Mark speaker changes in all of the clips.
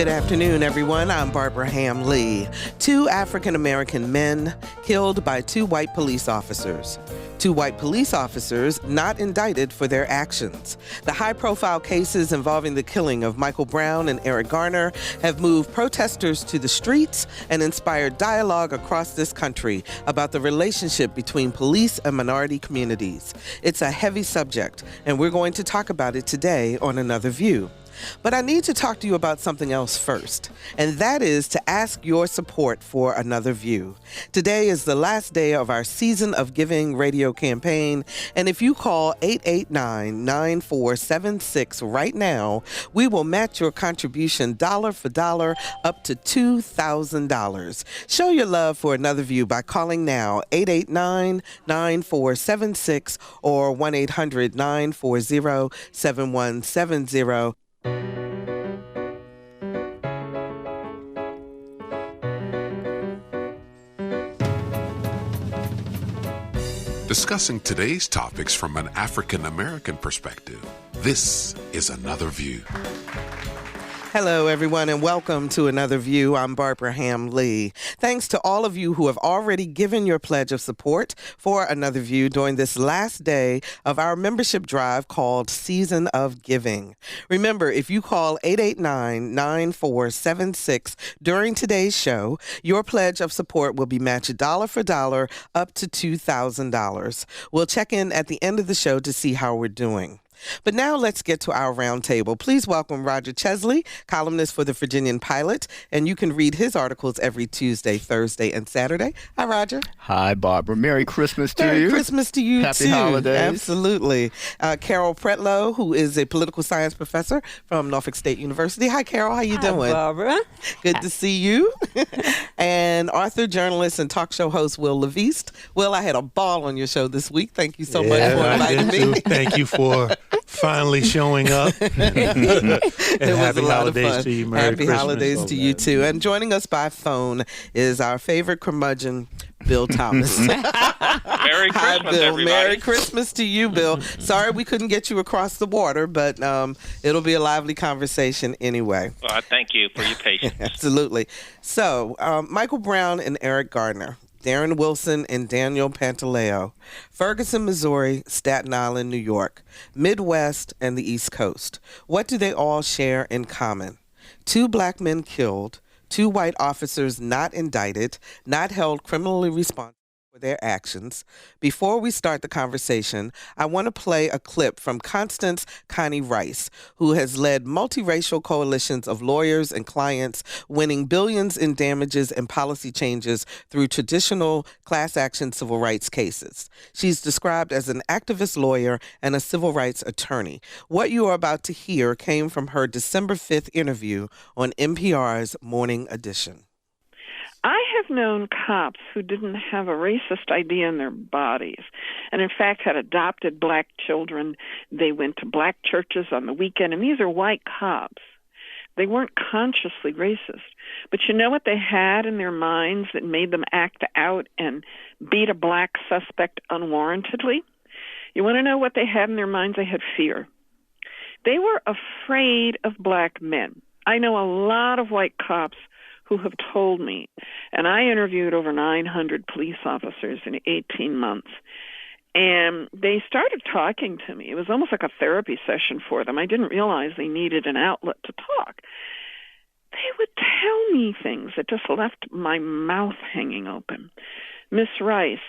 Speaker 1: Good afternoon, everyone. I'm Barbara Ham Lee. 2 African-American men killed by 2 white police officers. 2 white police officers not indicted for their actions. The high-profile cases involving the killing of Michael Brown and Eric Garner have moved protesters to the streets and inspired dialogue across this country about the relationship between police and minority communities. It's a heavy subject, and we're going to talk about it today on Another View. But I need to talk to you about something else first, and that is to ask your support for Another View. Today is the last day of our Season of Giving radio campaign, and if you call 889-9476 right now, we will match your contribution dollar for dollar up to $2,000. Show your love for Another View by calling now, 889-9476 or 1-800-940-7170.
Speaker 2: Discussing today's topics from an African American perspective, this is Another View.
Speaker 1: Hello, everyone, and welcome to Another View. I'm Barbara Ham Lee. Thanks to all of you who have already given your pledge of support for Another View during this last day of our membership drive called Season of Giving. Remember, if you call 889-9476 during today's show, your pledge of support will be matched dollar for dollar up to $2,000. We'll check in at the end of the show to see how we're doing. But now let's get to our roundtable. Please welcome Roger Chesley, columnist for the Virginian-Pilot, and you can read his articles every Tuesday, Thursday, and Saturday. Hi, Roger.
Speaker 3: Hi, Barbara. Merry Christmas to you.
Speaker 1: Merry Christmas to you,
Speaker 3: Happy
Speaker 1: too.
Speaker 3: holidays.
Speaker 1: Absolutely. Carol Pretlow, who is a political science professor from Norfolk State University. Hi, Carol. How you doing?
Speaker 4: Hi, Barbara.
Speaker 1: Good to see you. And author, journalist, and talk show host Wil LaVeist. Will, I had a ball on your show this week. Thank you so much for inviting me.
Speaker 5: Thank you for finally showing up. And happy holidays to you. Merry
Speaker 1: Happy
Speaker 5: Christmas.
Speaker 1: holidays to you, too. And joining us by phone is our favorite curmudgeon, Bill Thomas.
Speaker 6: Merry
Speaker 1: Hi,
Speaker 6: Christmas,
Speaker 1: Bill.
Speaker 6: everybody.
Speaker 1: Merry Christmas to you, Bill. Sorry we couldn't get you across the water, but it'll be a lively conversation anyway.
Speaker 6: Well, thank you for your patience.
Speaker 1: Absolutely. So, Michael Brown and Eric Garner, Darren Wilson and Daniel Pantaleo, Ferguson, Missouri, Staten Island, New York, Midwest, and the East Coast. What do they all share in common? 2 black men killed, 2 white officers not indicted, not held criminally responsible for their actions. Before we start the conversation, I want to play a clip from Constance Connie Rice, who has led multiracial coalitions of lawyers and clients, winning billions in damages and policy changes through traditional class action civil rights cases. She's described as an activist lawyer and a civil rights attorney. What you are about to hear came from her December 5th interview on NPR's Morning Edition.
Speaker 4: I have known cops who didn't have a racist idea in their bodies and, in fact, had adopted black children. They went to black churches on the weekend, and these are white cops. They weren't consciously racist. But you know what they had in their minds that made them act out and beat a black suspect unwarrantedly? You want to know what they had in their minds? They had fear. They were afraid of black men. I know a lot of white cops who have told me, and I interviewed over 900 police officers in 18 months, and they started talking to me. It was almost like a therapy session for them. I didn't realize they needed an outlet to talk. They would tell me things that just left my mouth hanging open. Miss Rice,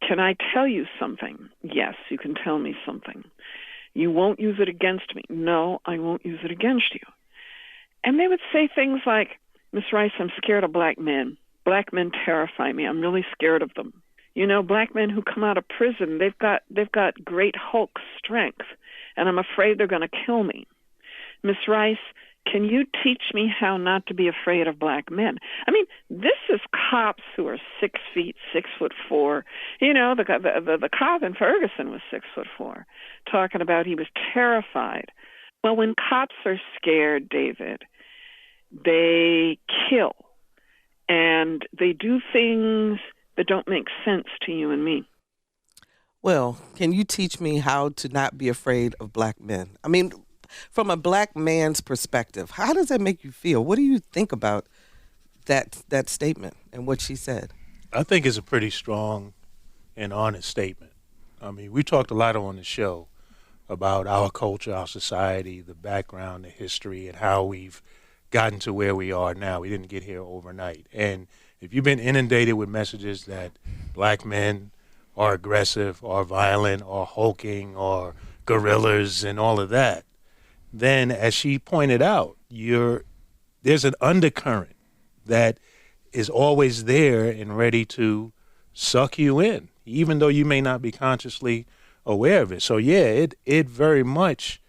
Speaker 4: can I tell you something? Yes, you can tell me something. You won't use it against me. No, I won't use it against you. And they would say things like, Miss Rice, I'm scared of black men. Black men terrify me. I'm really scared of them. You know, black men who come out of prison, they've got great Hulk strength, and I'm afraid they're going to kill me. Miss Rice, can you teach me how not to be afraid of black men? I mean, this is cops who are 6 feet, 6'4". You know, the cop in Ferguson was 6'4", talking about he was terrified. Well, when cops are scared, David, they kill, and they do things that don't make sense to you and me.
Speaker 1: Well, can you teach me how to not be afraid of black men? I mean, from a black man's perspective, how does that make you feel? What do you think about that statement and what she said?
Speaker 5: I think it's a pretty strong and honest statement. I mean, we talked a lot on the show about our culture, our society, the background, the history, and how we've gotten to where we are now. We didn't get here overnight. And if you've been inundated with messages that black men are aggressive or violent or hulking or gorillas and all of that, then as she pointed out, there's an undercurrent that is always there and ready to suck you in, even though you may not be consciously aware of it. So yeah, it very much,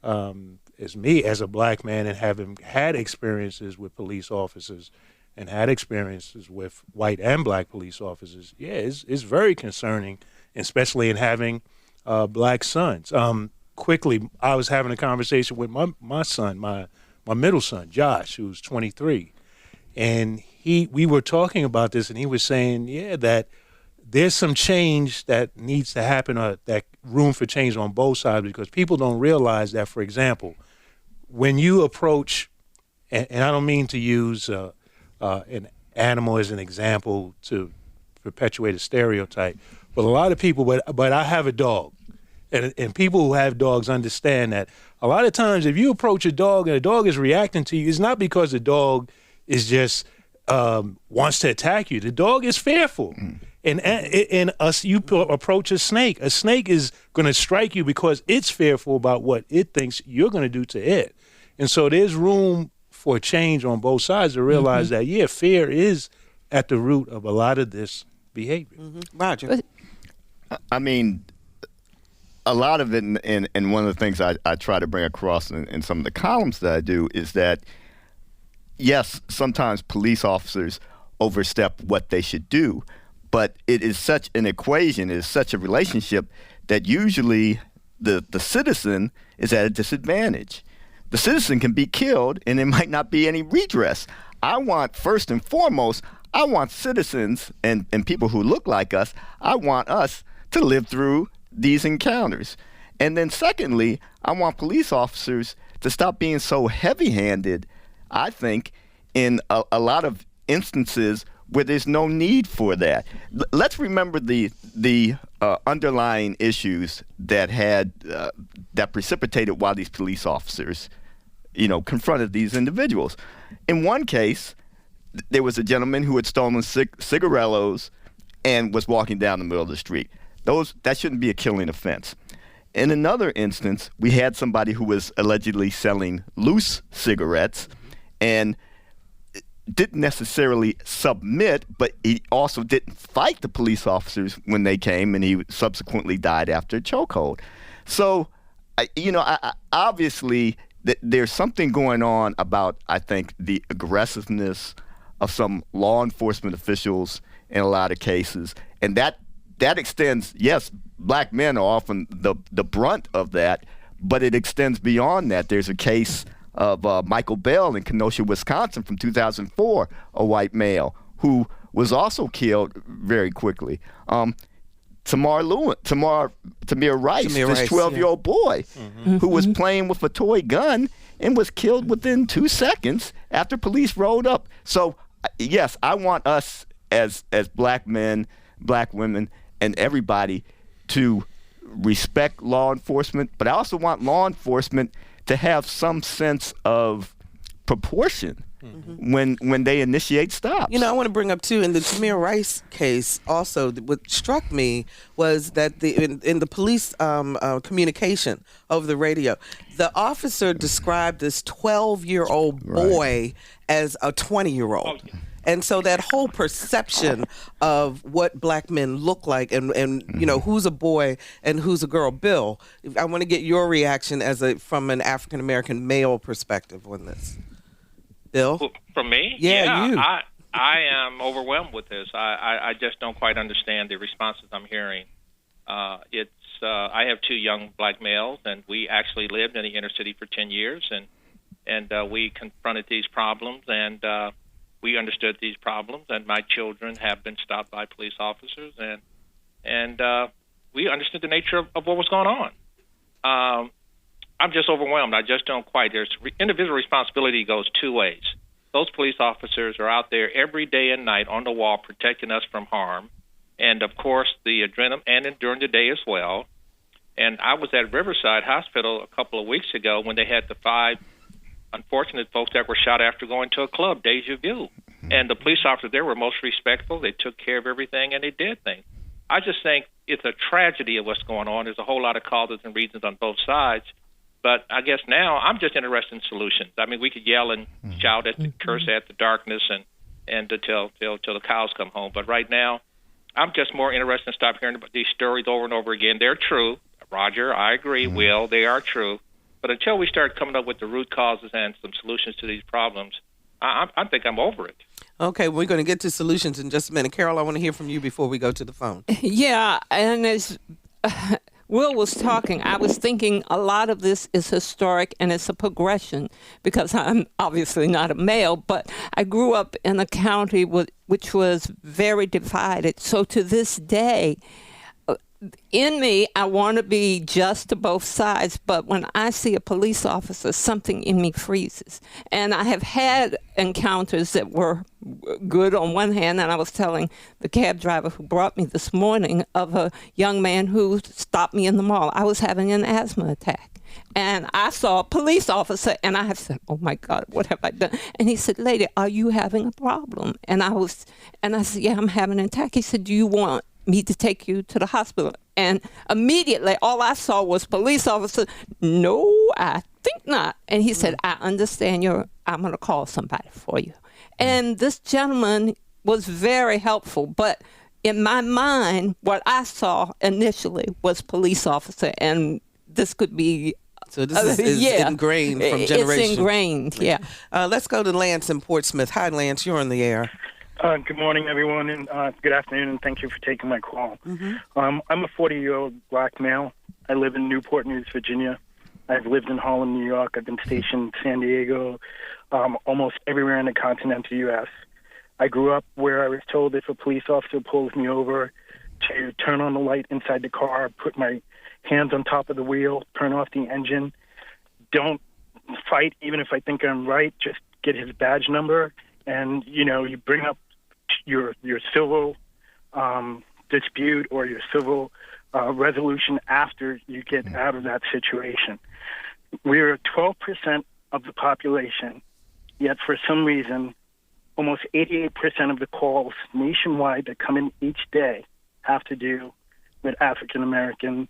Speaker 5: as me as a black man and having had experiences with police officers and had experiences with white and black police officers, yeah, it's very concerning, especially in having black sons. Quickly, I was having a conversation with my son, my middle son, Josh, who's 23, and we were talking about this, and he was saying, yeah, that there's some change that needs to happen, or that room for change on both sides, because people don't realize that, for example, when you approach, and I don't mean to use an animal as an example to perpetuate a stereotype, but a lot of people, but I have a dog, and people who have dogs understand that a lot of times if you approach a dog and a dog is reacting to you, it's not because the dog is just wants to attack you. The dog is fearful. And you approach a snake. A snake is going to strike you because it's fearful about what it thinks you're going to do to it. And so there's room for change on both sides to realize that, yeah, fear is at the root of a lot of this behavior.
Speaker 1: Roger.
Speaker 3: I mean, a lot of it, and one of the things I try to bring across in some of the columns that I do is that, yes, sometimes police officers overstep what they should do, but it is such an equation, it is such a relationship that usually the citizen is at a disadvantage. The citizen can be killed and there might not be any redress. I want, first and foremost, I want citizens and people who look like us, I want us to live through these encounters. And then secondly, I want police officers to stop being so heavy-handed, I think, in a lot of instances where there's no need for that. Let's remember the underlying issues that that precipitated why these police officers, confronted these individuals. In one case, there was a gentleman who had stolen cigarillos and was walking down the middle of the street. That shouldn't be a killing offense. In another instance, we had somebody who was allegedly selling loose cigarettes and didn't necessarily submit, but he also didn't fight the police officers when they came, and he subsequently died after a chokehold. So, obviously, there's something going on about, I think, the aggressiveness of some law enforcement officials in a lot of cases, and that extends, yes, black men are often the brunt of that, but it extends beyond that. There's a case of Michael Bell in Kenosha, Wisconsin from 2004, a white male who was also killed very quickly. Tamir Rice, this 12-year-old boy who was playing with a toy gun and was killed within 2 seconds after police rolled up. So, yes, I want us as black men, black women, and everybody to respect law enforcement, but I also want law enforcement to have some sense of proportion when they initiate stops.
Speaker 1: I want to bring up too, in the Tamir Rice case, also what struck me was that in the police communication over the radio, the officer described this 12-year-old boy as a 20-year-old. And so that whole perception of what black men look like and who's a boy and who's a girl. Bill, I want to get your reaction from an African-American male perspective on this. Bill?
Speaker 6: From me?
Speaker 1: Yeah, you.
Speaker 6: I am overwhelmed with this. I just don't quite understand the responses I'm hearing. I have two young black males, and we actually lived in the inner city for 10 years, and we confronted these problems, and we understood these problems, and my children have been stopped by police officers, and we understood the nature of what was going on. I'm just overwhelmed. I just don't quite. Individual responsibility goes two ways. Those police officers are out there every day and night on the wall protecting us from harm, and of course the adrenaline, and during the day as well. And I was at Riverside Hospital a couple of weeks ago when they had the 5 unfortunate folks that were shot after going to a club, Deja Vu. And the police officers there were most respectful. They took care of everything, and they did things. I just think it's a tragedy of what's going on. There's a whole lot of causes and reasons on both sides. But I guess now I'm just interested in solutions. I mean, we could yell and shout at, curse at the darkness and till the cows come home. But right now, I'm just more interested in stop hearing about these stories over and over again. They're true. Roger, I agree. Will, they are true. But until we start coming up with the root causes and some solutions to these problems, I think I'm over it.
Speaker 1: Okay, we're going to get to solutions in just a minute. Carol, I want to hear from you before we go to the phone.
Speaker 7: Yeah, and as Will was talking, I was thinking a lot of this is historic and it's a progression because I'm obviously not a male, but I grew up in a county which was very divided. So to this day, in me, I want to be just to both sides, but when I see a police officer, something in me freezes. And I have had encounters that were good on one hand, and I was telling the cab driver who brought me this morning of a young man who stopped me in the mall. I was having an asthma attack. And I saw a police officer, and I have said, "Oh my God, what have I done?" And he said, "Lady, are you having a problem?" And I said, "Yeah, I'm having an attack." He said, "Do you want me to take you to the hospital?" And immediately all I saw was police officer. "No, I think not." And he said, "I understand I'm going to call somebody for you." And this gentleman was very helpful, but in my mind, what I saw initially was police officer, and this could be
Speaker 1: so this is ingrained from generation.
Speaker 7: It's ingrained, yeah.
Speaker 1: Let's go to Lance in Portsmouth. Hi, Lance. You're on the air.
Speaker 8: Good morning, everyone, and good afternoon, and thank you for taking my call. I'm a 40-year-old black male. I live in Newport News, Virginia. I've lived in Harlem, New York. I've been stationed in San Diego, almost everywhere in the continental U.S. I grew up where I was told if a police officer pulls me over to turn on the light inside the car, put my hands on top of the wheel, turn off the engine, don't fight even if I think I'm right, just get his badge number, and, you bring up your civil dispute or your civil resolution after you get out of that situation. We're 12% of the population, yet for some reason, almost 88% of the calls nationwide that come in each day have to do with African American,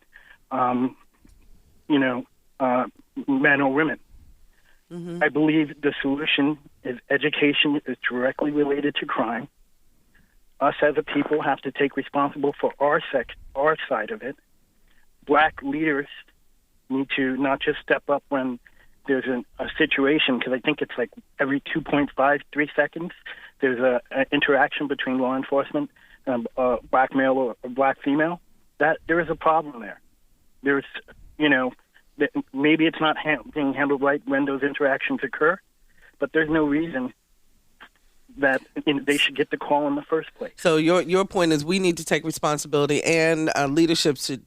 Speaker 8: men or women. I believe the solution is education is directly related to crime. Us as a people have to take responsible for our side of it. Black leaders need to not just step up when there's a situation, because I think it's like every 2.5, 3 seconds, there's an interaction between law enforcement and a black male or a black female. That there is a problem there. There's, maybe it's not being handled right when those interactions occur, but there's no reason that they should get the call in the first place.
Speaker 1: So your point is we need to take responsibility, and leadership should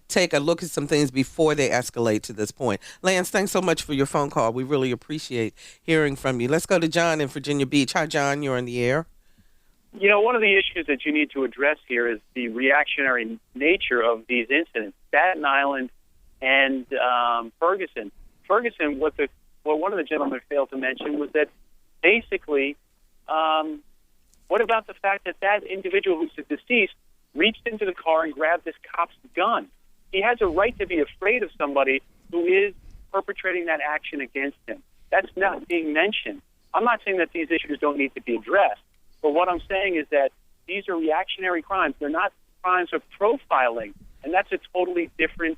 Speaker 1: take a look at some things before they escalate to this point. Lance, thanks so much for your phone call. We really appreciate hearing from you. Let's go to John in Virginia Beach. Hi, John. You're in the air.
Speaker 9: One of the issues that you need to address here is the reactionary nature of these incidents. Staten Island and Ferguson. What one of the gentlemen failed to mention was that basically, what about the fact that individual who's deceased reached into the car and grabbed this cop's gun? He has a right to be afraid of somebody who is perpetrating that action against him. That's not being mentioned. I'm not saying that these issues don't need to be addressed, but what I'm saying is that these are reactionary crimes. They're not crimes of profiling, and that's a totally different.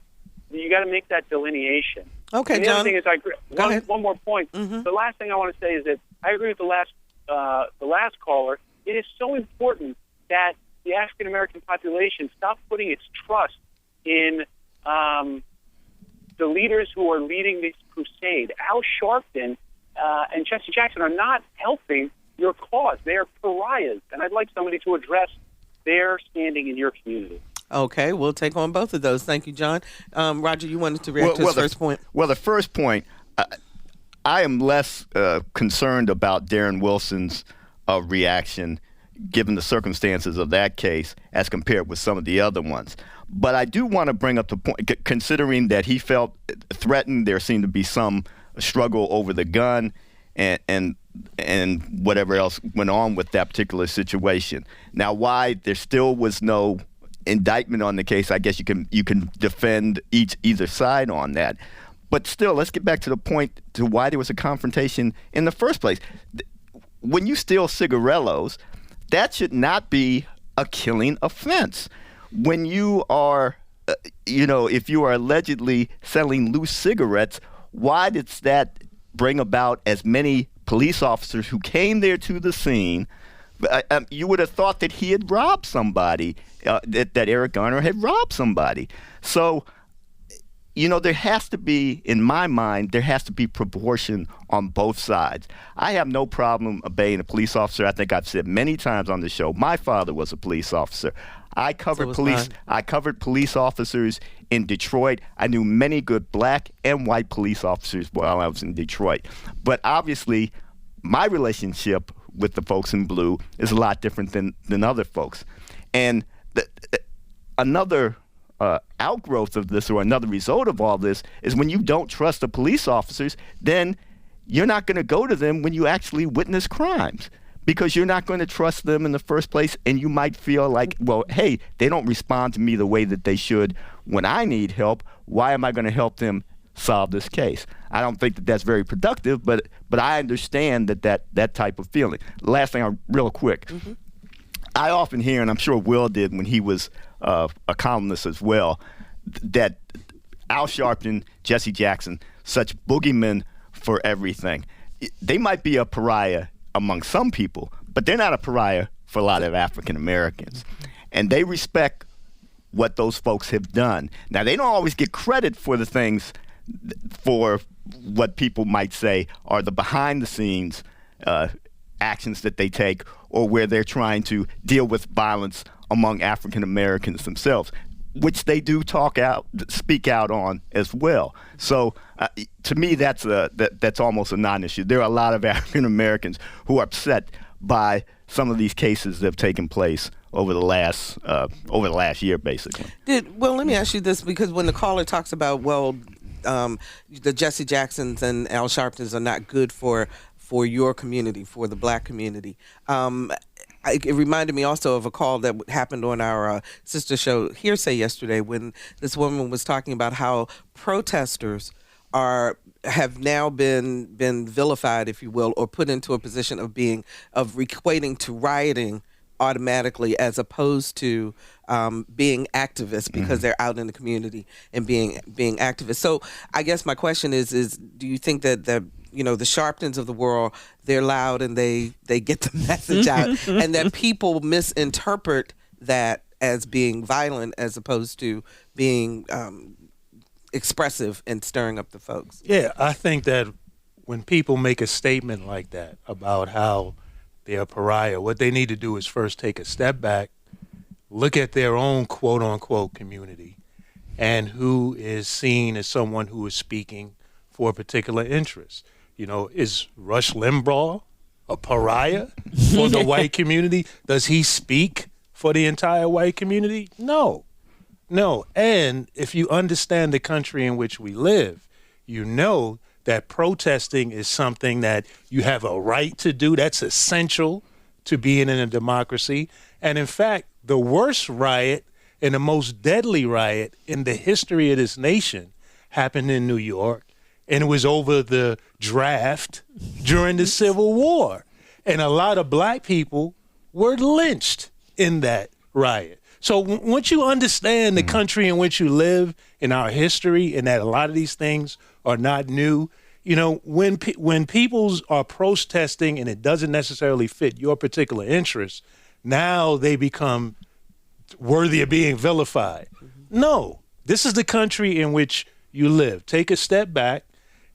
Speaker 9: You got to make that delineation.
Speaker 1: Okay,
Speaker 9: and the
Speaker 1: John.
Speaker 9: other thing is, one more point. The last thing I want to say is that I agree with the last caller. It is so important that the African American population stop putting its trust in the leaders who are leading this crusade. Al Sharpton and Jesse Jackson are not helping your cause. They are pariahs, and I'd like somebody to address their standing in your community.
Speaker 1: Okay, we'll take on both of those. Thank you, John. Roger, you wanted to react to his first point?
Speaker 3: Well, the first point, I am less concerned about Darren Wilson's reaction given the circumstances of that case as compared with some of the other ones. But I do want to bring up the point, considering that he felt threatened, there seemed to be some struggle over the gun and whatever else went on with that particular situation. Now, why there still was no indictment on the case, I guess you can defend either side on that. But still, let's get back to the point to why there was a confrontation in the first place. When you steal cigarillos, that should not be a killing offense. When you are, if you are allegedly selling loose cigarettes, why did that bring about as many police officers who came there to the scene? You would have thought that he had robbed somebody, that Eric Garner had robbed somebody. So, there has to be, in my mind, there has to be proportion on both sides. I have no problem obeying a police officer. I think I've said many times on the show, my father was a police officer. I covered police officers in Detroit. I knew many good black and white police officers while I was in Detroit. But obviously, my relationship with the folks in blue is a lot different than other folks. And another outgrowth of this, or another result of all this, is when you don't trust the police officers, then you're not going to go to them when you actually witness crimes, because you're not going to trust them in the first place, and you might feel like, well, hey, they don't respond to me the way that they should when I need help. Why am I going to help them solve this case? I don't think that that's very productive, but I understand that type of feeling. Last thing, real quick. Mm-hmm. I often hear, and I'm sure Will did when he was a columnist as well, that Al Sharpton, Jesse Jackson, such boogeymen for everything. They might be a pariah among some people, but they're not a pariah for a lot of African Americans. And they respect what those folks have done. Now, they don't always get credit for the things, for what people might say are the behind-the-scenes actions that they take, or where they're trying to deal with violence among African Americans themselves, which they do speak out on as well. So to me, that's almost a non-issue. There are a lot of African Americans who are upset by some of these cases that have taken place over the last year, basically.
Speaker 1: Well, let me ask you this, because when the caller talks about, the Jesse Jacksons and Al Sharptons are not good for your community, for the black community. It reminded me also of a call that happened on our sister show Hearsay yesterday, when this woman was talking about how protesters have now been vilified, if you will, or put into a position of equating to rioting automatically, as opposed to being activists, because they're out in the community and being activists. So I guess my question is do you think that the Sharptons of the world, they're loud and they get the message out, and that people misinterpret that as being violent as opposed to being expressive and stirring up the folks?
Speaker 5: Yeah, I think that when people make a statement like that about how they're a pariah, what they need to do is first take a step back, look at their own quote-unquote community, and who is seen as someone who is speaking for a particular interest. Is Rush Limbaugh a pariah for the white community? Does he speak for the entire white community? No. And if you understand the country in which we live, you know that protesting is something that you have a right to do. That's essential to being in a democracy. And in fact, the worst riot and the most deadly riot in the history of this nation happened in New York. And it was over the draft during the Civil War. And a lot of black people were lynched in that riot. So once you understand the country in which you live and our history, and that a lot of these things are not new, when peoples are protesting and it doesn't necessarily fit your particular interests, now they become worthy of being vilified. No, this is the country in which you live. Take a step back.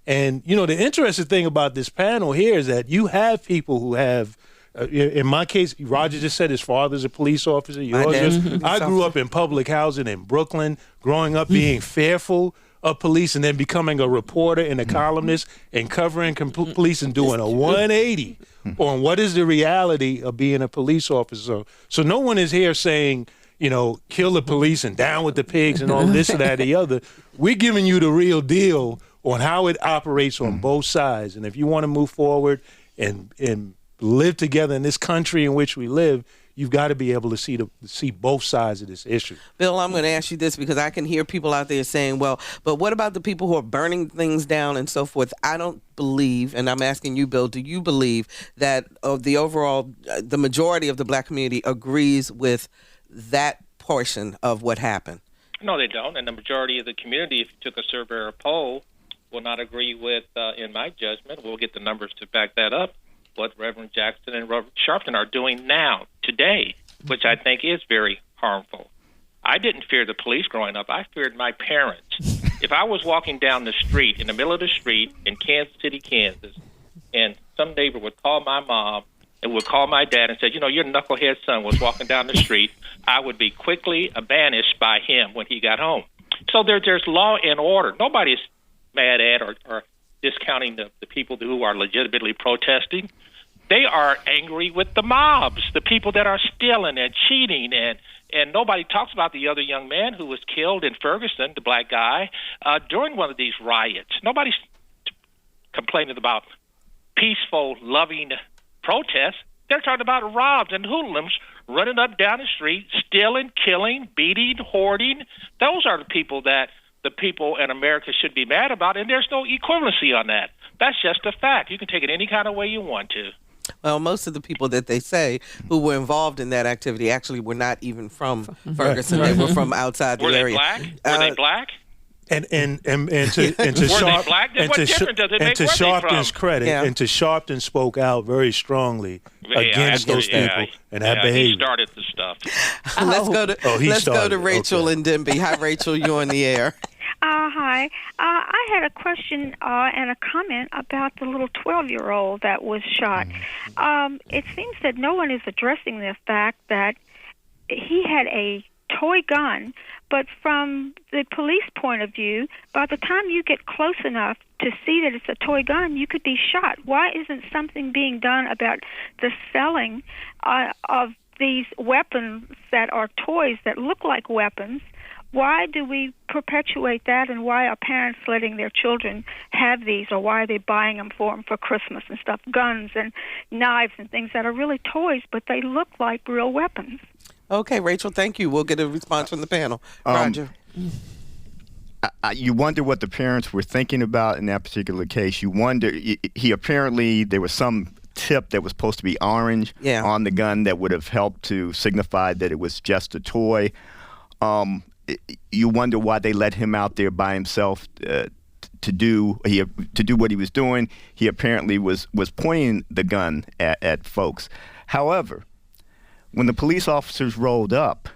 Speaker 5: And, the interesting thing about this panel here is that you have people who have In my case, Roger just said his father's a police officer. I grew up in public housing in Brooklyn, growing up being fearful of police and then becoming a reporter and a columnist and covering police and doing a 180 on what is the reality of being a police officer. So no one is here saying, kill the police and down with the pigs and all this or that or the other. We're giving you the real deal on how it operates on both sides. And if you want to move forward and live together in this country in which we live, you've got to be able to see both sides of this issue.
Speaker 1: Bill, I'm going to ask you this because I can hear people out there saying, well, but what about the people who are burning things down and so forth? I don't believe, and I'm asking you, Bill, do you believe that the majority of the black community agrees with that portion of what happened?
Speaker 6: No, they don't. And the majority of the community, if you took a survey or a poll, will not agree with, in my judgment, we'll get the numbers to back that up, what Reverend Jackson and Reverend Sharpton are doing now, today, which I think is very harmful. I didn't fear the police growing up. I feared my parents. If I was walking down the street, in the middle of the street in Kansas City, Kansas, and some neighbor would call my mom and would call my dad and said, your knucklehead son was walking down the street, I would be quickly banished by him when he got home. So there's law and order. Nobody's mad at or discounting the people who are legitimately protesting. They are angry with the mobs, the people that are stealing and cheating, and nobody talks about the other young man who was killed in Ferguson, the black guy, during one of these riots. Nobody's complaining about peaceful, loving protests. They're talking about robs and hoodlums running up down the street, stealing, killing, beating, hoarding. Those are the people that the people in America should be mad about, and there's no equivalency on that. That's just a fact. You can take it any kind of way you want to.
Speaker 1: Well, most of the people that they say who were involved in that activity actually were not even from Ferguson. They were from outside the area.
Speaker 6: Were they black?
Speaker 5: And to Sharpton's credit, and to Sharpton spoke out very strongly against those people and that behavior.
Speaker 6: He started the stuff.
Speaker 1: Let's go to Rachel and Denby. Hi, Rachel. You're on the air.
Speaker 10: Hi. I had a question and a comment about the little 12-year-old that was shot. It seems that no one is addressing the fact that he had a toy gun, but from the police point of view, by the time you get close enough to see that it's a toy gun, you could be shot. Why isn't something being done about the selling of these weapons that are toys that look like weapons? Why do we perpetuate that, and why are parents letting their children have these, or why are they buying them for Christmas and stuff, guns and knives and things that are really toys, but they look like real weapons?
Speaker 1: Okay, Rachel, thank you. We'll get a response from the panel. Roger.
Speaker 3: You wonder what the parents were thinking about in that particular case. You wonder, there was some tip that was supposed to be orange on the gun that would have helped to signify that it was just a toy. You wonder why they let him out there by himself to do what he was doing. He apparently was pointing the gun at folks. However, when the police officers rolled up,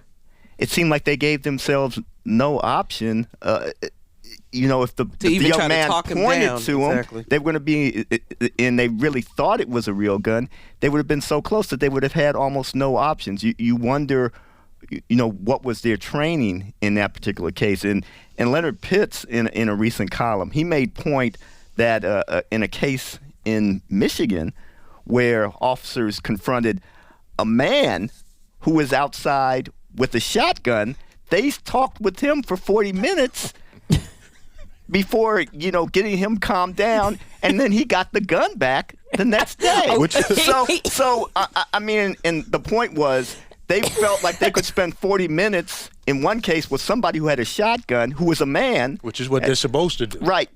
Speaker 3: it seemed like they gave themselves no option. If the young man pointed to him, they were going to be, and they really thought it was a real gun, they would have been so close that they would have had almost no options. You wonder, what was their training in that particular case? And Leonard Pitts, in a recent column, he made point that in a case in Michigan where officers confronted a man who was outside with a shotgun, they talked with him for 40 minutes before, getting him calmed down, and then he got the gun back the next day. And the point was, they felt like they could spend 40 minutes in one case with somebody who had a shotgun, who was a man.
Speaker 5: Which is what they're supposed to do.
Speaker 3: Right.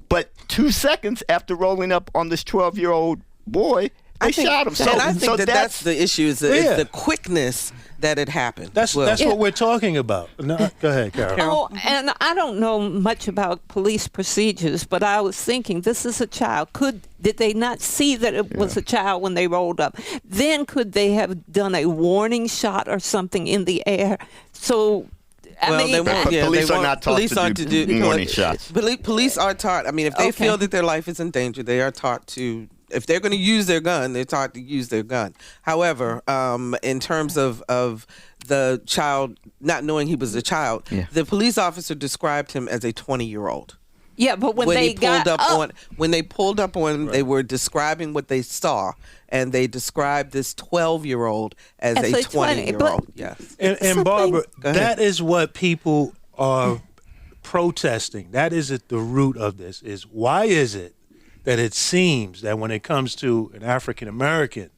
Speaker 3: But 2 seconds after rolling up on this 12-year-old boy, they shot him.
Speaker 1: I think that's the issue, is the quickness that it happened.
Speaker 5: That's what we're talking about. No, go ahead, Carol.
Speaker 7: And I don't know much about police procedures, but I was thinking, this is a child. Did they not see that it was a child when they rolled up? Then could they have done a warning shot or something in the air? So
Speaker 3: police are not taught to do warning shots.
Speaker 1: Police are taught. If they feel that their life is in danger, they are taught to if they're going to use their gun, they're taught to use their gun. However, in terms of the child not knowing he was a child, the police officer described him as a 20-year-old.
Speaker 7: Yeah, but when they pulled up on,
Speaker 1: they were describing what they saw, and they described this 12-year-old as a 20-year-old. Yes.
Speaker 5: And Barbara, that is what people are protesting. That is at the root of this. Is why is it that it seems that when it comes to an African American,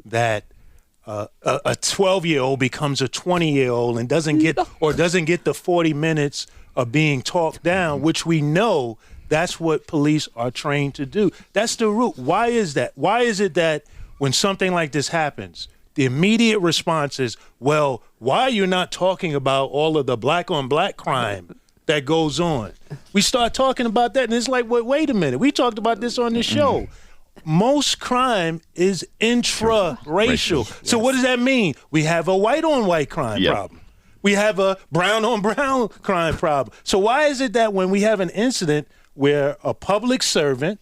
Speaker 5: that a 12-year-old becomes a 20-year-old and doesn't get the 40 minutes of being talked down, which we know that's what police are trained to do. That's the root. Why is that? Why is it that when something like this happens, the immediate response is, well, why are you not talking about all of the black-on-black crime that goes on? We start talking about that, and it's like, wait a minute. We talked about this on this show. Most crime is intra-racial. So what does that mean? We have a white-on-white crime problem. We have a brown-on-brown crime problem. So why is it that when we have an incident where a public servant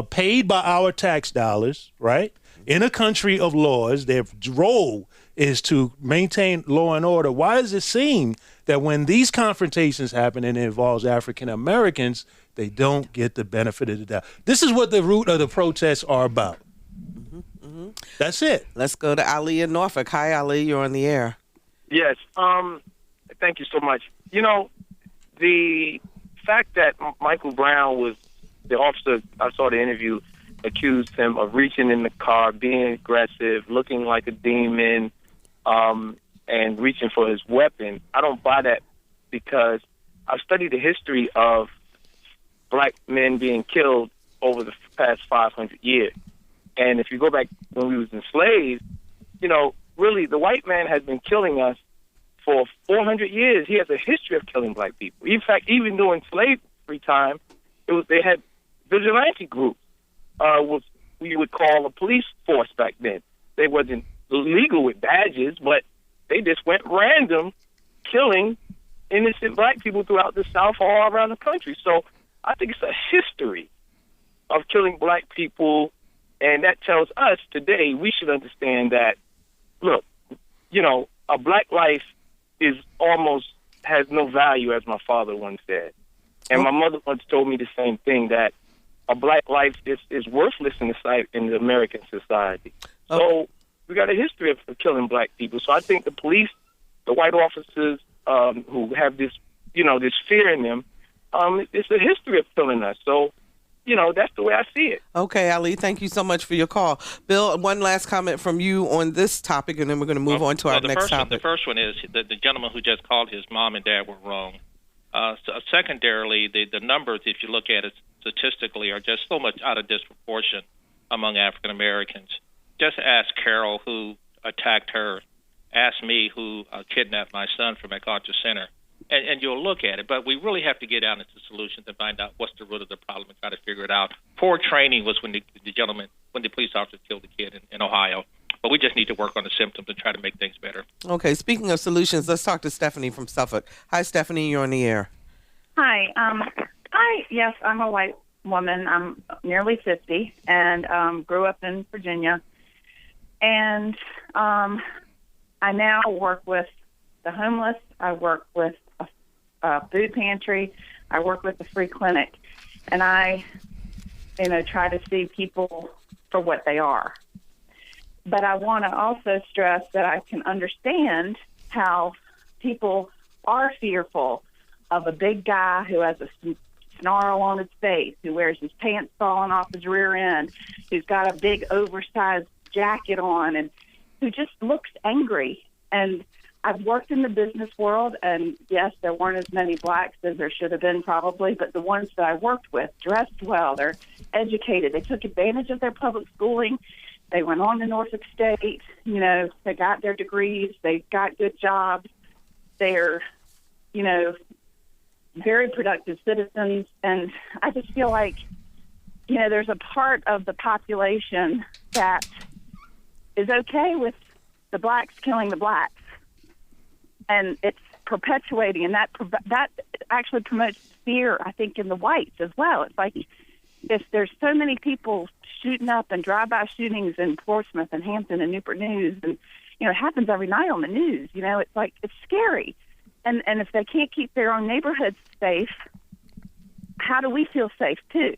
Speaker 5: paid by our tax dollars, right, in a country of laws, their role is to maintain law and order, why does it seem that when these confrontations happen and it involves African Americans, they don't get the benefit of the doubt? This is what the root of the protests are about. That's it.
Speaker 1: Let's go to Ali in Norfolk. Hi, Ali. You're on the air.
Speaker 11: Yes. Thank you so much. You know, the fact that Michael Brown was the officer, I saw the interview, accused him of reaching in the car, being aggressive, looking like a demon, and reaching for his weapon. I don't buy that because I've studied the history of black men being killed over the past 500 years. And if you go back when we was enslaved, you know, really, the white man has been killing us for 400 years. He has a history of killing black people. In fact, even during slavery time, they had vigilante groups, what we would call a police force back then. They wasn't legal with badges, but they just went random killing innocent black people throughout the South, all around the country. So I think it's a history of killing black people, and that tells us today we should understand that, look, you know, a black life has no value, as my father once said. And my mother once told me the same thing, that a black life is worthless in the American society. So we got a history of killing black people. So I think the police, the white officers who have this, you know, this fear in them, it's a history of killing us. So, you know, that's the way I see it.
Speaker 1: Okay, Ali, thank you so much for your call. Bill, one last comment from you on this topic, and then we're going to move on to our next topic.
Speaker 6: The first one is the gentleman who just called, his mom and dad were wrong. Secondarily, the numbers, if you look at it statistically, are just so much out of disproportion among African Americans. Just ask Carol, who attacked her. Ask me, who kidnapped my son from MacArthur Center. And you'll look at it, but we really have to get down into solutions and find out what's the root of the problem and try to figure it out. Poor training was when the police officer killed the kid in Ohio. But we just need to work on the symptoms and try to make things better.
Speaker 1: Okay, speaking of solutions, let's talk to Stephanie from Suffolk. Hi, Stephanie, you're on the air.
Speaker 12: Hi. Yes, I'm a white woman. I'm nearly 50 and grew up in Virginia. And I now work with the homeless. I work with a food pantry. I work with a free clinic. And I, try to see people for what they are. But I want to also stress that I can understand how people are fearful of a big guy who has a snarl on his face, who wears his pants falling off his rear end, who's got a big oversized jacket on, and who just looks angry. And I've worked in the business world, and yes, there weren't as many blacks as there should have been probably, but the ones that I worked with dressed well. They're educated. They took advantage of their public schooling. They went on to Norfolk State. They got their degrees. They got good jobs. They're, very productive citizens. And I just feel like, there's a part of the population that is okay with the blacks killing the blacks. And it's perpetuating, and that actually promotes fear, I think, in the whites as well. It's like, if there's so many people shooting up and drive-by shootings in Portsmouth and Hampton and Newport News, and it happens every night on the news. It's like, it's scary. And if they can't keep their own neighborhoods safe, how do we feel safe too?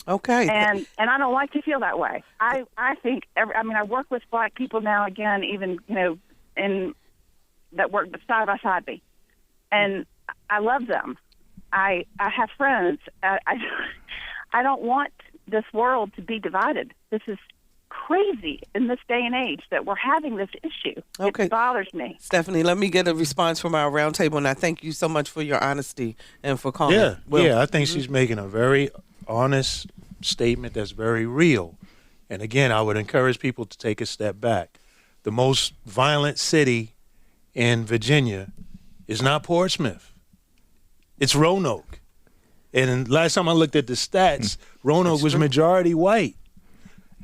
Speaker 1: Okay.
Speaker 12: And I don't like to feel that way. I think I work with black people now again, even in that work side by side me, and I love them. I have friends. I don't want this world to be divided. This is crazy in this day and age that we're having this issue.
Speaker 1: Okay.
Speaker 12: It bothers me.
Speaker 1: Stephanie, let me get a response from our roundtable, and I thank you so much for your honesty and for calling.
Speaker 5: Yeah, I think she's making a very honest statement that's very real. And again, I would encourage people to take a step back. The most violent city in Virginia is not Portsmouth. It's Roanoke. And last time I looked at the stats, Roanoke was majority white.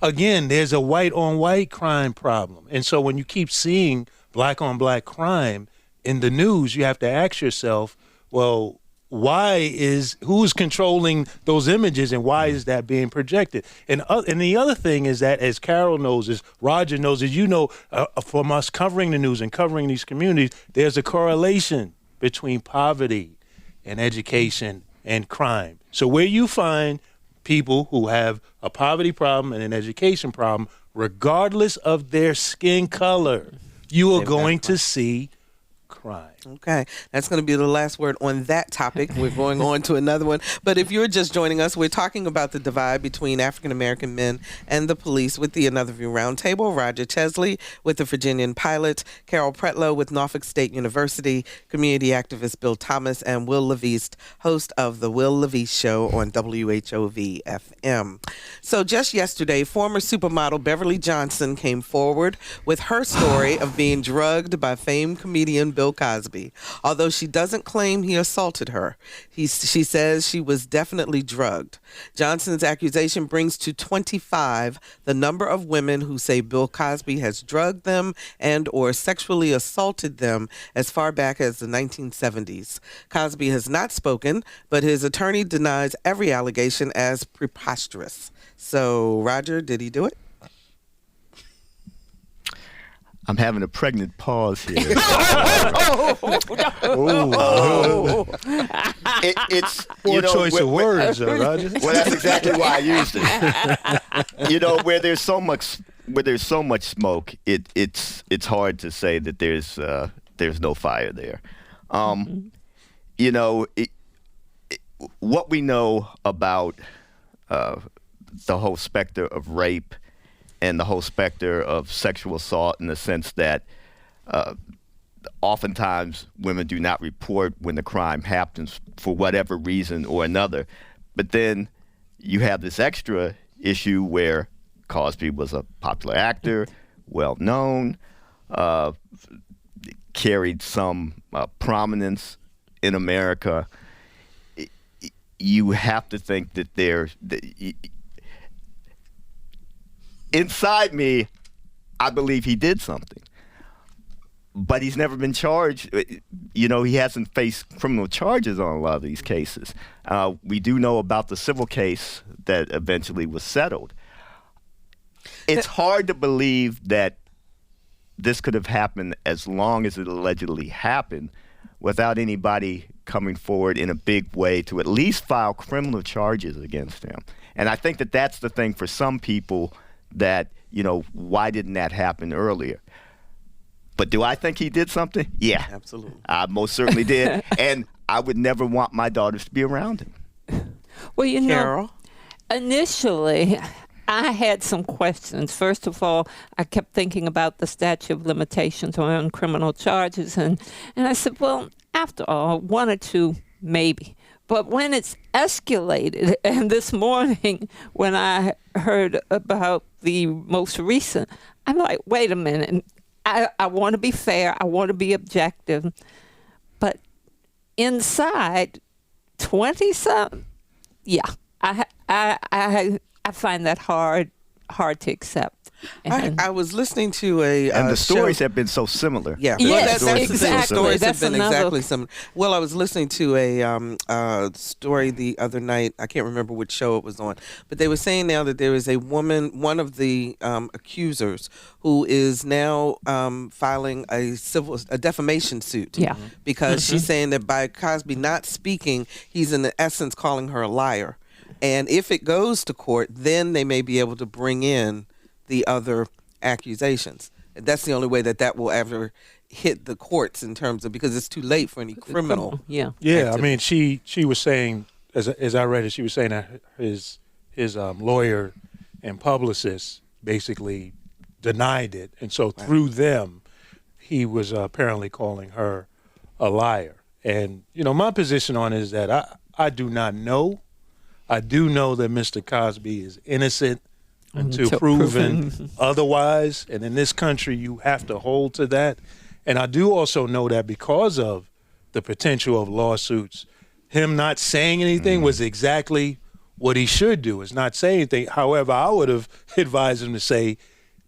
Speaker 5: Again, there's a white-on-white crime problem. And so when you keep seeing black-on-black crime in the news, you have to ask yourself, well, who's controlling those images, and why is that being projected? And the other thing is that, as Carol knows, as Roger knows, as from us covering the news and covering these communities, there's a correlation between poverty and education and crime. So where you find people who have a poverty problem and an education problem, regardless of their skin color, you are going to see crime.
Speaker 1: Okay, that's going to be the last word on that topic. We're going on to another one. But if you're just joining us, we're talking about the divide between African-American men and the police with the Another View Roundtable. Roger Chesley with the Virginian-Pilot, Carol Pretlow with Norfolk State University, community activist Bill Thomas, and Wil LaVeist, host of the Wil LaVeist Show on WHRV-FM. So just yesterday, former supermodel Beverly Johnson came forward with her story of being drugged by famed comedian Bill Cosby. Although she doesn't claim he assaulted her, she says she was definitely drugged. Johnson's accusation brings to 25 the number of women who say Bill Cosby has drugged them and or sexually assaulted them as far back as the 1970s. Cosby has not spoken, but his attorney denies every allegation as preposterous. So, Roger, did he do it?
Speaker 3: I'm having a pregnant pause here. It's
Speaker 5: poor choice of words, Roger.
Speaker 3: Well, that's exactly why I used it. Where there's so much smoke, it's hard to say that there's no fire there. What we know about the whole specter of rape and the whole specter of sexual assault, in the sense that oftentimes women do not report when the crime happens for whatever reason or another. But then you have this extra issue where Cosby was a popular actor, well-known, carried some prominence in America. You have to think that inside me, I believe he did something. But he's never been charged. He hasn't faced criminal charges on a lot of these cases. We do know about the civil case that eventually was settled. It's hard to believe that this could have happened as long as it allegedly happened without anybody coming forward in a big way to at least file criminal charges against him. And I think that that's the thing for some people, that, why didn't that happen earlier? But do I think he did something? Yeah.
Speaker 1: Absolutely. I
Speaker 3: most certainly did. And I would never want my daughters to be around him.
Speaker 7: Well,
Speaker 1: Carol?
Speaker 7: Initially, I had some questions. First of all, I kept thinking about the statute of limitations on criminal charges. And I said, well, after all, one or two, maybe. But when it's escalated, and this morning when I heard about the most recent, I'm like, wait a minute. I want to be fair. I want to be objective. But inside 20-something, yeah, I find that hard hard to accept. And
Speaker 1: I was listening to a
Speaker 3: And the stories
Speaker 1: show.
Speaker 3: have been so similar.
Speaker 1: Yeah,
Speaker 7: Yes,
Speaker 1: that's the thing.
Speaker 7: exactly.
Speaker 1: The stories
Speaker 7: That's
Speaker 1: have been
Speaker 7: another-
Speaker 1: exactly similar. Well, I was listening to a story the other night. I can't remember which show it was on, but they were saying now that there is a woman, one of the accusers, who is now filing a defamation suit.
Speaker 7: Yeah.
Speaker 1: Because she's saying that by Cosby not speaking, he's in essence calling her a liar. And if it goes to court, then they may be able to bring in the other accusations. That's the only way that will ever hit the courts in terms of, because it's too late for any criminal.
Speaker 5: Yeah.
Speaker 1: activity.
Speaker 5: I mean, she was saying, as I read it, she was saying that his lawyer and publicist basically denied it, and so through them, he was apparently calling her a liar. And my position on it is that I do not know. I do know that Mr. Cosby is innocent until proven otherwise. And in this country, you have to hold to that. And I do also know that because of the potential of lawsuits, him not saying anything was exactly what he should do, is not say anything. However, I would have advised him to say,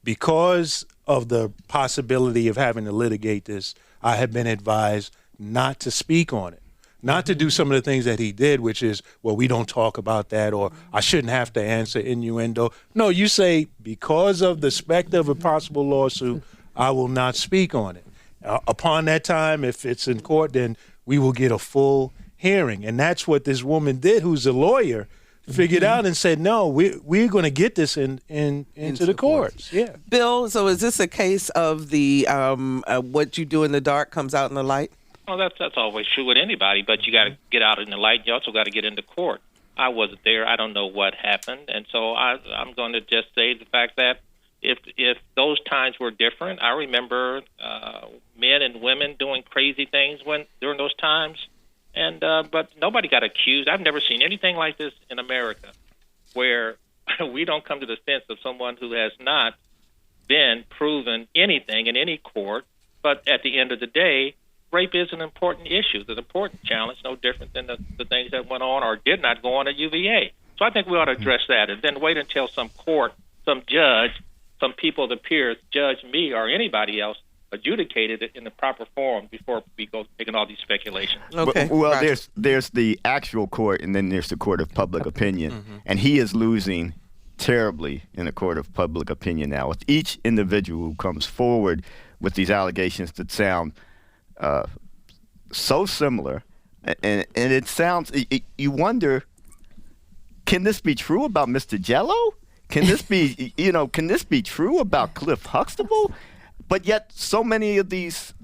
Speaker 5: because of the possibility of having to litigate this, I have been advised not to speak on it. Not to do some of the things that he did, which is, well, we don't talk about that, or I shouldn't have to answer innuendo. No, you say, because of the specter of a possible lawsuit, I will not speak on it. Upon that time, if it's in court, then we will get a full hearing. And that's what this woman did, who's a lawyer, figured out and said, no, we're going to get this into the courts. Yeah.
Speaker 1: Bill, so is this a case of the what you do in the dark comes out in the light?
Speaker 6: Well, that's always true with anybody, but you got to get out in the light. You also got to get into court. I wasn't there. I don't know what happened, and so I'm going to just say the fact that if those times were different, I remember men and women doing crazy things during those times, and but nobody got accused. I've never seen anything like this in America, where we don't come to the sense of someone who has not been proven anything in any court. But at the end of the day, rape is an important issue, an important challenge, no different than the things that went on or did not go on at UVA. So I think we ought to address that and then wait until some court, some judge, some people of the peers judge me or anybody else, adjudicated it in the proper form before we go making all these speculations.
Speaker 1: Okay.
Speaker 3: Well, there's the actual court, and then there's the court of public opinion, and he is losing terribly in the court of public opinion now. With each individual who comes forward with these allegations that sound so similar, and it sounds, you wonder, can this be true about Mr. Jello? Can this be, can this be true about Cliff Huxtable? But yet so many of these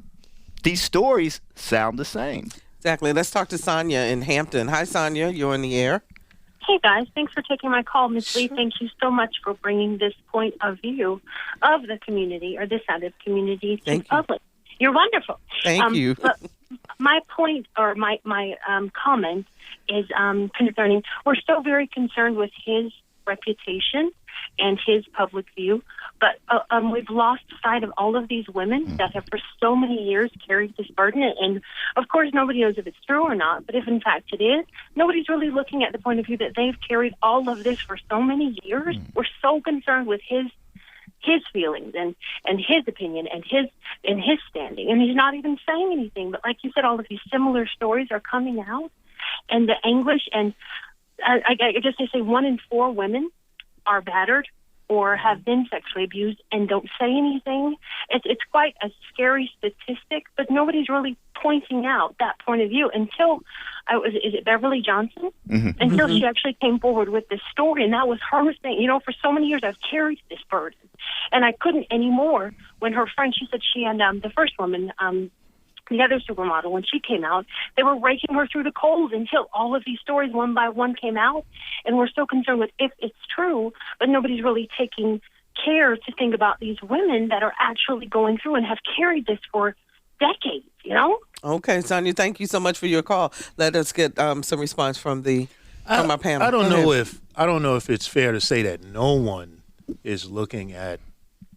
Speaker 3: stories sound the same.
Speaker 1: Exactly. Let's talk to Sonia in Hampton. Hi, Sonia. You're in the air.
Speaker 13: Hey, guys. Thanks for taking my call. Ms. Lee, thank you so much for bringing this point of view of the community, or this side of the community, to public. You're wonderful.
Speaker 1: Thank you.
Speaker 13: But my point, or my comment is concerning, we're so very concerned with his reputation and his public view, but we've lost sight of all of these women that have for so many years carried this burden. And of course, nobody knows if it's true or not, but if in fact it is, nobody's really looking at the point of view that they've carried all of this for so many years. We're so concerned with his feelings and his opinion and his standing, and he's not even saying anything. But like you said, all of these similar stories are coming out, and the anguish. And I guess they say 1 in 4 women are battered or have been sexually abused and don't say anything. It's quite a scary statistic, but nobody's really pointing out that point of view until is it Beverly Johnson? Until she actually came forward with this story, and that was her saying, for so many years I've carried this burden, and I couldn't anymore. When her friend, she said she and the first woman, the other supermodel, when she came out, they were raking her through the coals until all of these stories one by one came out. And we're so concerned with if it's true, but nobody's really taking care to think about these women that are actually going through and have carried this for decades,
Speaker 1: Okay, Sonia, thank you so much for your call. Let us get some response from our panel.
Speaker 5: I don't know if it's fair to say that no one is looking at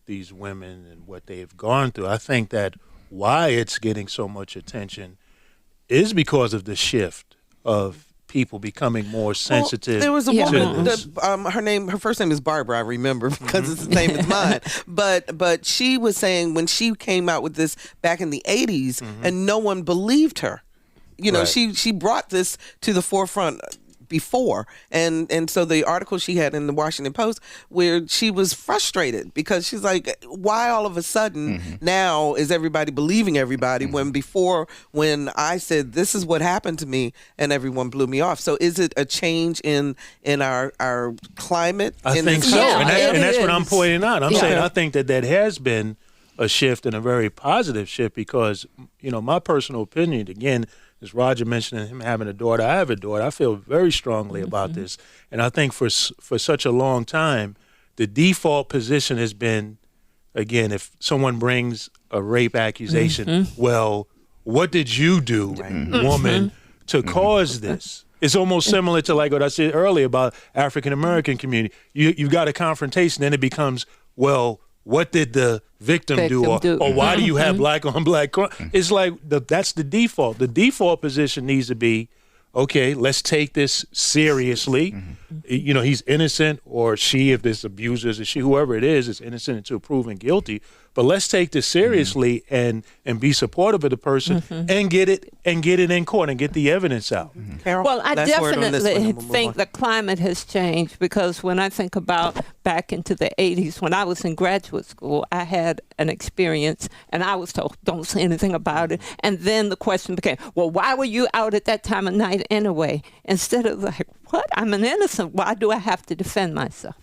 Speaker 5: these women and what they've gone through. I think that why it's getting so much attention is because of the shift of people becoming more sensitive.
Speaker 1: There was a
Speaker 7: Yeah.
Speaker 1: woman. Her first name is Barbara. I remember because it's the same as mine. But she was saying when she came out with this back in the '80s, and no one believed her. You know,
Speaker 5: Right.
Speaker 1: she brought this to the forefront before, and so the article she had in the Washington Post where she was frustrated because she's like, why all of a sudden now is everybody believing everybody when before, when I said this is what happened to me and everyone blew me off. So is it a change in our climate?
Speaker 5: I
Speaker 1: in
Speaker 5: think
Speaker 1: this
Speaker 5: so,
Speaker 1: country?
Speaker 5: and that's what I'm
Speaker 7: is.
Speaker 5: pointing out. I'm
Speaker 7: Yeah.
Speaker 5: saying I think that has been a shift and a very positive shift because, you know, my personal opinion, again, as Roger mentioned him having a daughter, I have a daughter. I feel very strongly about this. And I think for such a long time, the default position has been, again, if someone brings a rape accusation, well, what did you do, woman, to cause this? It's almost similar to like what I said earlier about African-American community. You've got a confrontation, then it becomes, well, what did the victim do? Or why do you have black on black crime? It's like that's the default. The default position needs to be, okay, let's take this seriously. You know, he's innocent, or she, if this abuser is she, whoever it is innocent until proven guilty. But let's take this seriously and be supportive of the person and get it in court and get the evidence out.
Speaker 1: Carol,
Speaker 7: Well, I
Speaker 1: last word on this one,
Speaker 7: definitely
Speaker 1: and we'll move
Speaker 7: think
Speaker 1: on.
Speaker 7: the climate has changed because when I think about back into the 80s, when I was in graduate school, I had an experience and I was told, don't say anything about it. And then the question became, well, why were you out at that time of night anyway? Instead of like, what? I'm an innocent. Why do I have to defend myself?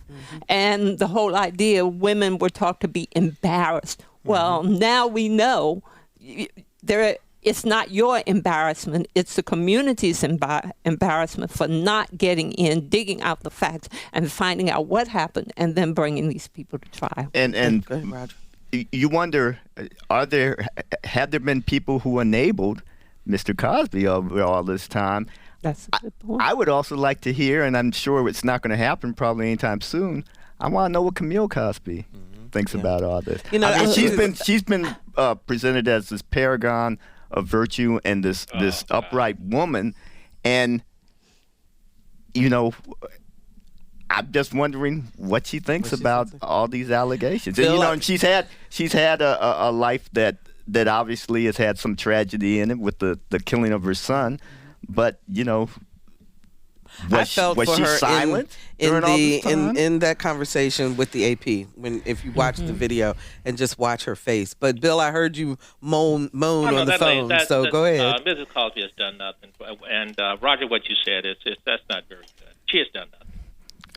Speaker 7: And the whole idea, women were taught to be embarrassed. Well, now we know it's not your embarrassment. It's the community's embarrassment for not getting in, digging out the facts, and finding out what happened, and then bringing these people to trial.
Speaker 3: And
Speaker 1: Go ahead, Roger.
Speaker 3: you wonder, have there been people who enabled Mr. Cosby over all this time?
Speaker 7: That's a good point.
Speaker 3: I would also like to hear, and I'm sure it's not going to happen probably anytime soon, I want to know what Camille Cosby thinks about all this.
Speaker 1: You know,
Speaker 3: I mean, she's been presented as this paragon of virtue and this upright woman, and you know, I'm just wondering what she thinks about all these allegations. And, you know, and she's had a life that obviously has had some tragedy in it with the killing of her son. But you know, was she silent
Speaker 1: in that conversation with the AP? If you watch the video and just watch her face. But Bill, I heard you moan on the phone. So go ahead.
Speaker 6: Mrs. Cosby has done nothing, and Roger, what you said that's not very good. She has done nothing.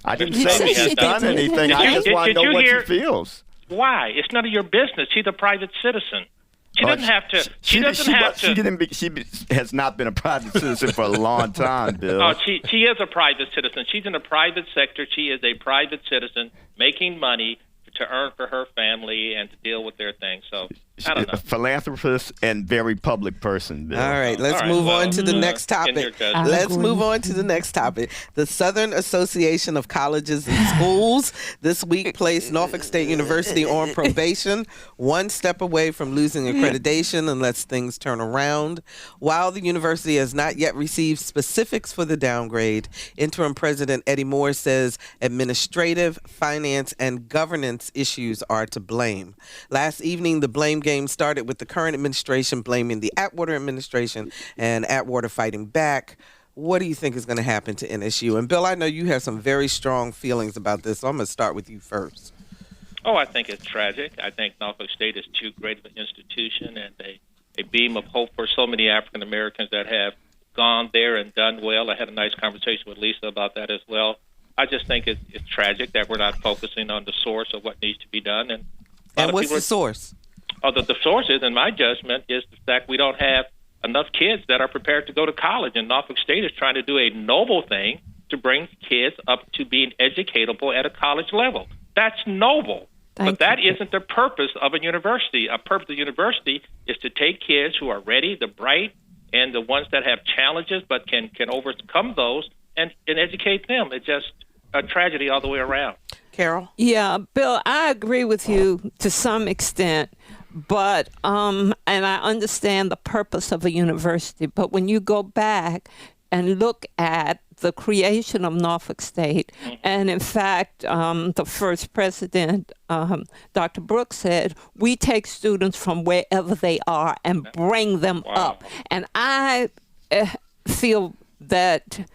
Speaker 3: I didn't say she's done anything. I just want to know what she feels.
Speaker 6: Why? It's none of your business. She's a private citizen. She doesn't have to. She has
Speaker 3: not been a private citizen for a long time, Bill.
Speaker 6: Oh, she is a private citizen. She's in the private sector. She is a private citizen making money to earn for her family and to deal with their things. So I don't know.
Speaker 3: A philanthropist and very public person, Bill.
Speaker 1: All right, let's move on to the next topic. Let's move on to the next topic. The Southern Association of Colleges and Schools this week placed Norfolk State University on probation, one step away from losing accreditation unless things turn around. While the university has not yet received specifics for the downgrade, interim president Eddie Moore says administrative, finance, and governance issues are to blame. Last evening, the blame game started with the current administration blaming the Atwater administration and Atwater fighting back. What do you think is going to happen to NSU? And Bill, I know you have some very strong feelings about this, so I'm going to start with you first.
Speaker 6: Oh, I think it's tragic. I think Norfolk State is too great of an institution and a beam of hope for so many African Americans that have gone there and done well. I had a nice conversation with Lisa about that as well. I just think it's tragic that we're not focusing on the source of what needs to be done.
Speaker 1: And what's the source?
Speaker 6: The source is, in my judgment, is the fact we don't have enough kids that are prepared to go to college. And Norfolk State is trying to do a noble thing to bring kids up to being educatable at a college level. That's noble. But that isn't the purpose of a university. A purpose of a university is to take kids who are ready, the bright, and the ones that have challenges but can overcome those and educate them. It's just a tragedy all the way around.
Speaker 1: Carol?
Speaker 7: Yeah, Bill, I agree with you to some extent, but and I understand the purpose of a university. But when you go back and look at the creation of Norfolk State. And in fact, the first president, Dr. Brooks, said, we take students from wherever they are and bring them up. And I feel that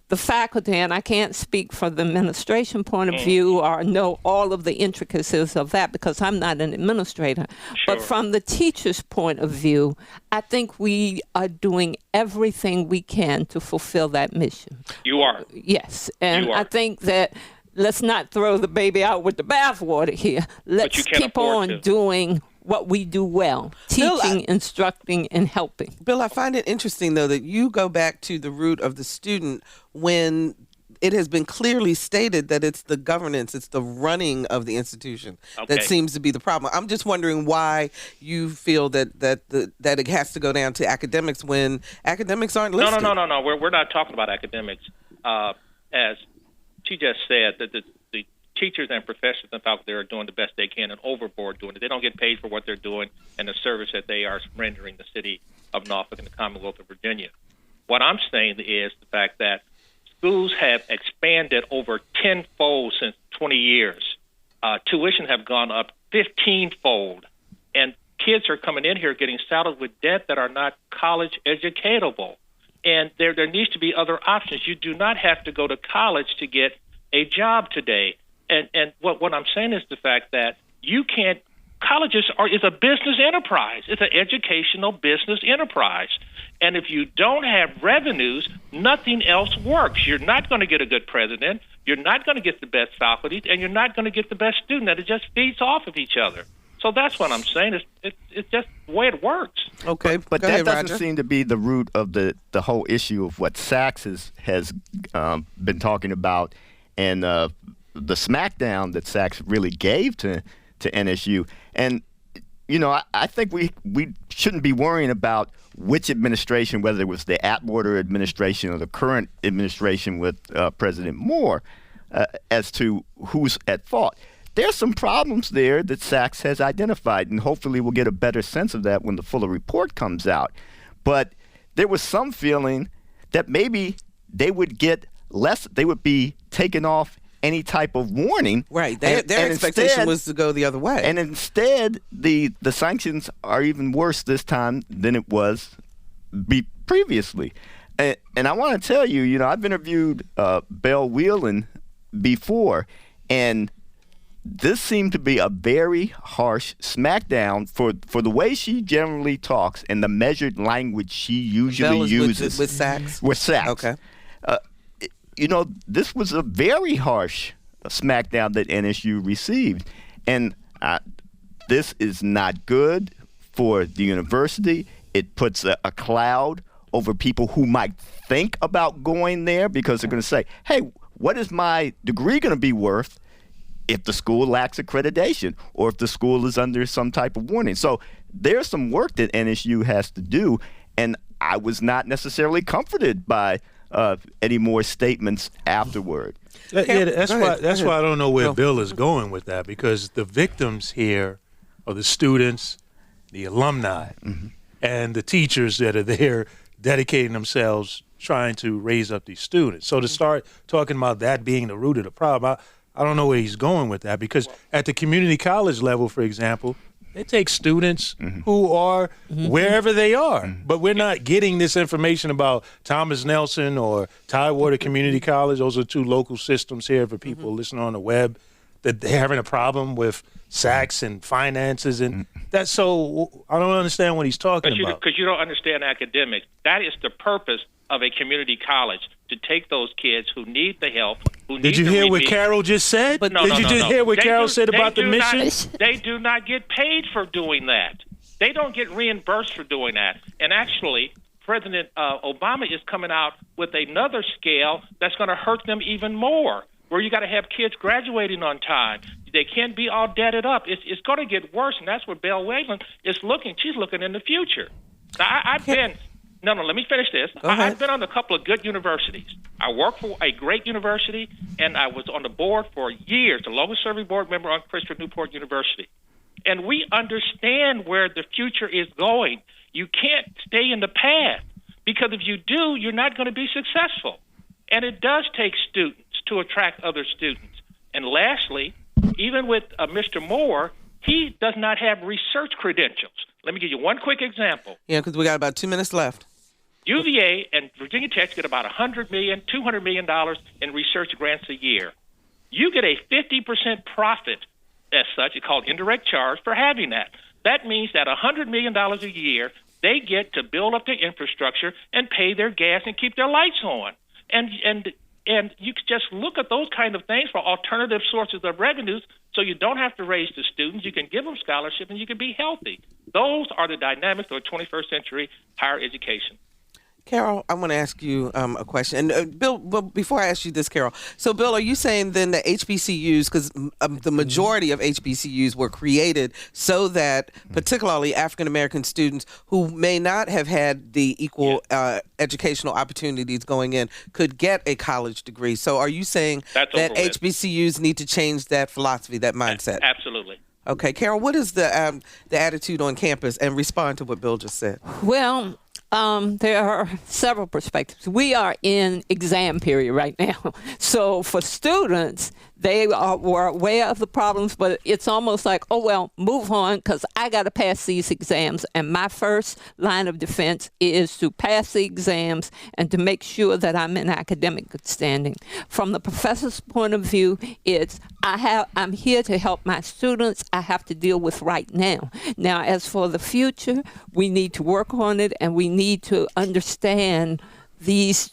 Speaker 7: the faculty, and I can't speak from the administration point of view or know all of the intricacies of that because I'm not an administrator, but from the teacher's point of view, I think we are doing everything we can to fulfill that mission.
Speaker 6: You are.
Speaker 7: Yes, and I think that let's not throw the baby out with the bathwater here. Let's keep on doing what we do well, teaching, instructing, and helping.
Speaker 1: Bill, I find it interesting, though, that you go back to the root of the student when it has been clearly stated that it's the governance, it's the running of the institution that seems to be the problem. I'm just wondering why you feel that it has to go down to academics when academics aren't listed.
Speaker 6: No. We're not talking about academics. As she just said, that the teachers and professors and faculty are doing the best they can and overboard doing it. They don't get paid for what they're doing and the service that they are rendering the city of Norfolk and the Commonwealth of Virginia. What I'm saying is the fact that schools have expanded over 10-fold since 20 years. Tuition have gone up 15-fold. And kids are coming in here getting saddled with debt that are not college educatable. And there needs to be other options. You do not have to go to college to get a job today. And what I'm saying is the fact that you can't. Colleges is a business enterprise. It's an educational business enterprise. And if you don't have revenues, nothing else works. You're not going to get a good president. You're not going to get the best faculty, and you're not going to get the best student. And it just feeds off of each other. So that's what I'm saying. It's just the way it works.
Speaker 1: Okay,
Speaker 3: but that doesn't seem to be the root of the whole issue of what Sachs has been talking about, and the smackdown that Sachs really gave to NSU. And, you know, I think we shouldn't be worrying about which administration, whether it was the Atwater administration or the current administration with President Moore, as to who's at fault. There's some problems there that Sachs has identified, and hopefully we'll get a better sense of that when the fuller report comes out. But there was some feeling that maybe they would get less, they would be taken off any type of warning.
Speaker 1: Right. Their expectation instead, was to go the other way.
Speaker 3: And instead, the sanctions are even worse this time than it was previously. And I want to tell you, you know, I've interviewed Belle Whelan before, and this seemed to be a very harsh smackdown for the way she generally talks and the measured language she usually uses.
Speaker 1: With Sachs?
Speaker 3: With Sachs.
Speaker 1: Okay.
Speaker 3: You know, this was a very harsh smackdown that NSU received. And this is not good for the university. It puts a cloud over people who might think about going there because they're going to say, hey, what is my degree going to be worth if the school lacks accreditation or if the school is under some type of warning? So there's some work that NSU has to do, and I was not necessarily comforted by any more statements afterward.
Speaker 5: That's why I don't know where Bill is going with that, because the victims here are the students, the alumni, and the teachers that are there dedicating themselves trying to raise up these students. So to start talking about that being the root of the problem, I don't know where he's going with that, because at the community college level, for example, they take students who are wherever they are. But we're not getting this information about Thomas Nelson or Tidewater Community College. Those are two local systems here for people listening on the web, that they're having a problem with Sachs and finances. And that's so I don't understand what he's talking about.
Speaker 6: Because you don't understand academics. That is the purpose of a community college, to take those kids who need the help, who need
Speaker 5: Did you hear what Carol just said? Did you just hear what Carol said about the mission?
Speaker 6: They do not get paid for doing that. They don't get reimbursed for doing that. And actually, President Obama is coming out with another scale that's going to hurt them even more, where you got to have kids graduating on time. They can't be all debted up. It's going to get worse, and that's where Belle Whelan is looking. She's looking in the future. Now, I've been... No, let me finish this. I've been on a couple of good universities. I worked for a great university, and I was on the board for years, the longest-serving board member on Christopher Newport University. And we understand where the future is going. You can't stay in the past. because if you do, you're not going to be successful. And it does take students to attract other students. And lastly, even with Mr. Moore, he does not have research credentials. Let me give you one quick example.
Speaker 1: Yeah, because we got about 2 minutes left.
Speaker 6: UVA and Virginia Tech get about $100 million, $200 million in research grants a year. You get a 50% profit as such. It's called indirect charge for having that. That means that $100 million a year, they get to build up their infrastructure and pay their gas and keep their lights on. And you can just look at those kind of things for alternative sources of revenues so you don't have to raise the students. You can give them scholarship and you can be healthy. Those are the dynamics of 21st century higher education.
Speaker 1: Carol, I want to ask you a question. And Bill, well, before I ask you this, Carol, so Bill, are you saying then that HBCUs, because the majority of HBCUs were created so that particularly African-American students who may not have had the equal educational opportunities going in could get a college degree? So are you saying that HBCUs need to change that philosophy, that mindset?
Speaker 6: Absolutely.
Speaker 1: Okay, Carol, what is the attitude on campus? And respond to what Bill just said.
Speaker 7: Well, there are several perspectives. We are in exam period right now. So for students, they were aware of the problems, but it's almost like, oh, well, move on because I got to pass these exams. And my first line of defense is to pass the exams and to make sure that I'm in academic good standing. From the professor's point of view, it's I'm here to help my students. I have to deal with right now. Now, as for the future, we need to work on it, and we need to understand these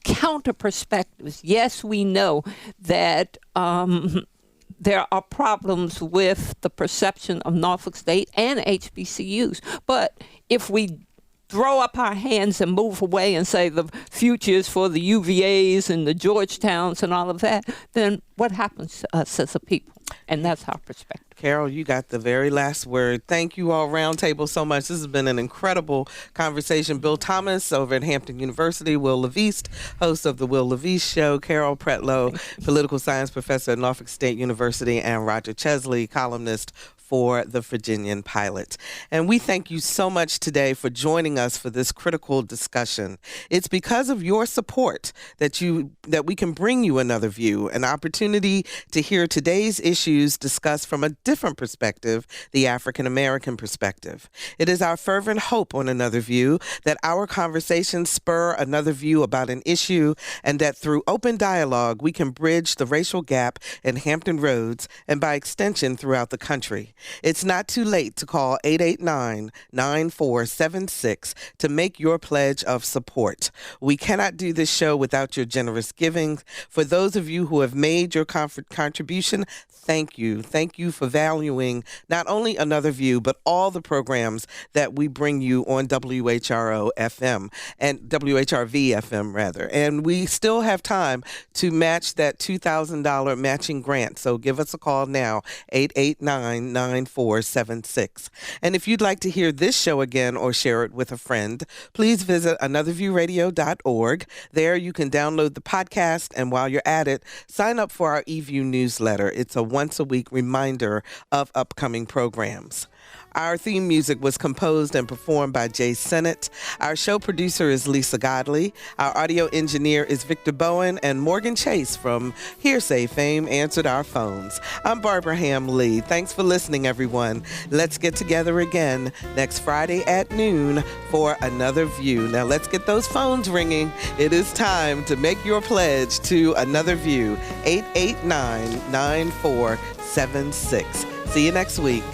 Speaker 7: counter perspectives. Yes, we know that there are problems with the perception of Norfolk State and HBCUs. But if we throw up our hands and move away and say the future is for the UVAs and the Georgetowns and all of that, then what happens to us as a people? And that's our perspective.
Speaker 1: Carol, you got the very last word. Thank you all roundtable so much. This has been an incredible conversation. Bill Thomas over at Hampton University, Wil LaVeist, host of the Wil LaVeist Show, Carol Pretlow, political science professor at Norfolk State University, and Roger Chesley, columnist for the Virginian-Pilot. And we thank you so much today for joining us for this critical discussion. It's because of your support that we can bring you Another View, an opportunity to hear today's issues discussed from a different perspective, the African-American perspective. It is our fervent hope on Another View that our conversations spur another view about an issue, and that through open dialogue we can bridge the racial gap in Hampton Roads and by extension throughout the country. It's not too late to call 889-9476 to make your pledge of support. We cannot do this show without your generous giving. For those of you who have made your contribution, thank you. Thank you for valuing not only Another View, but all the programs that we bring you on WHRO-FM and WHRV-FM rather. And we still have time to match that $2,000 matching grant. So give us a call now, 889-9476. And if you'd like to hear this show again or share it with a friend, please visit anotherviewradio.org. There you can download the podcast, and while you're at it, sign up for our eView newsletter. It's a once-a-week reminder of upcoming programs. Our theme music was composed and performed by Jay Sennett. Our show producer is Lisa Godley. Our audio engineer is Victor Bowen, and Morgan Chase from Hearsay fame answered our phones. I'm Barbara Ham Lee. Thanks for listening, everyone. Let's get together again next Friday at noon for Another View. Now let's get those phones ringing. It is time to make your pledge to Another View, 889-9476. See you next week.